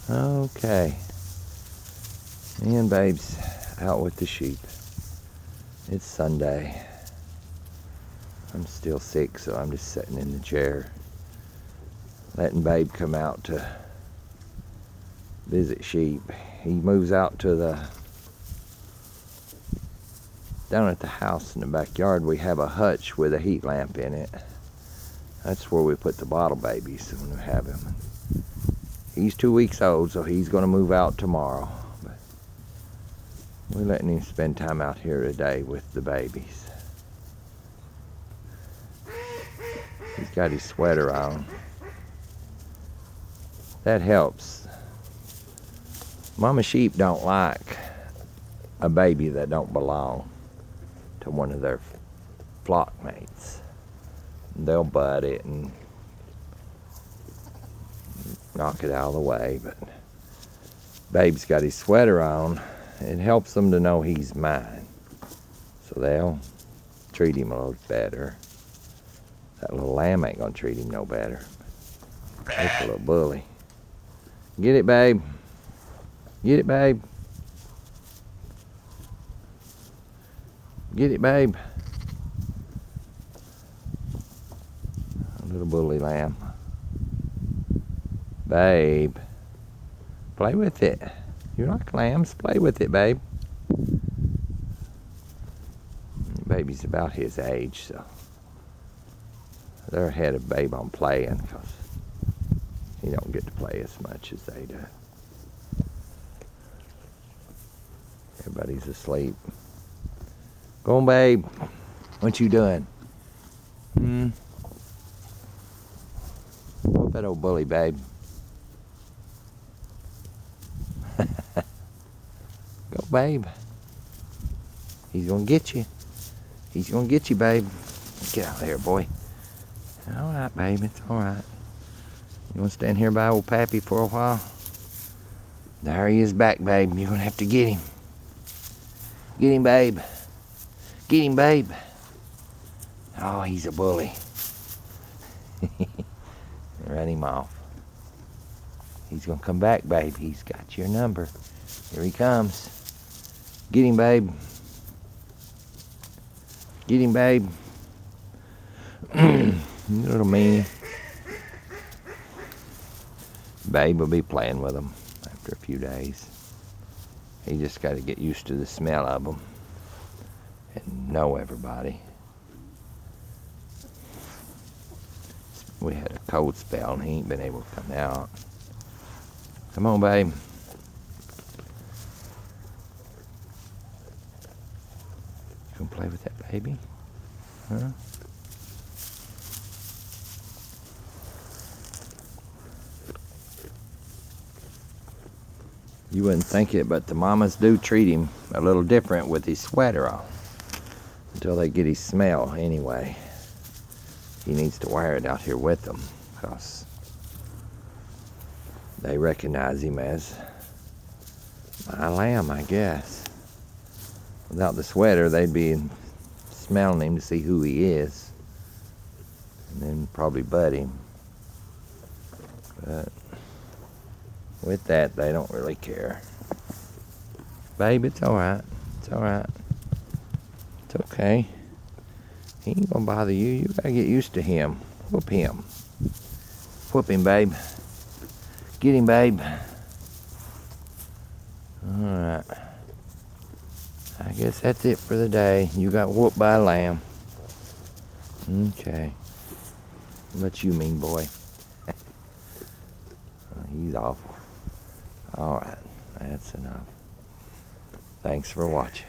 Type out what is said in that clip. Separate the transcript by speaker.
Speaker 1: Okay. Me and Babe's out with the sheep. It's Sunday. I'm still sick, so I'm just sitting in the chair, letting Babe come out to visit sheep. He moves out to down at the house in the backyard. We have a hutch with a heat lamp in it. That's where we put the bottle babies when we have him. He's 2 weeks old, so he's going to move out tomorrow. But we're letting him spend time out here today with the babies. He's got his sweater on. That helps. Mama sheep don't like a baby that don't belong to one of their flock mates. They'll butt it and knock it out of the way, but Babe's got his sweater on. It helps them to know he's mine, so they'll treat him a little better. That little lamb ain't gonna treat him no better. It's a little bully. Get it, Babe. Get it, Babe. Get it, Babe. A little bully lamb. Babe, play with it. You like lambs? Play with it, Babe. Baby's about his age, so they're ahead of Babe on playing because he don't get to play as much as they do. Everybody's asleep. Go on, Babe. What you doing? Whoop that old bully, Babe. Go, Babe. He's gonna get you. He's gonna get you, Babe. Get out of there, boy. All right, babe. It's all right. You want to stand here by old Pappy for a while? There he is back, babe. You're gonna have to get him. Get him, babe. Get him, babe. Oh, he's a bully. Run him off. He's gonna come back, babe. He's got your number. Here he comes. Get him, babe. Get him, babe. Little meanie. Babe will be playing with him after a few days. He just got to get used to the smell of them and know everybody. We had a cold spell and he ain't been able to come out. Come on, babe. You gonna play with that baby? Huh? You wouldn't think it, but the mamas do treat him a little different with his sweater on until they get his smell anyway. He needs to wear it out here with them because they recognize him as my lamb, I guess. Without the sweater, they'd be smelling him to see who he is and then probably butt him. But with that, they don't really care. Babe, it's all right. It's all right. It's okay. He ain't gonna bother you. You gotta get used to him. Whoop him. Whoop him, babe. Get him, babe. All right. I guess that's it for the day. You got whooped by a lamb. Okay. What you mean, boy? He's awful. All right, that's enough. Thanks for watching.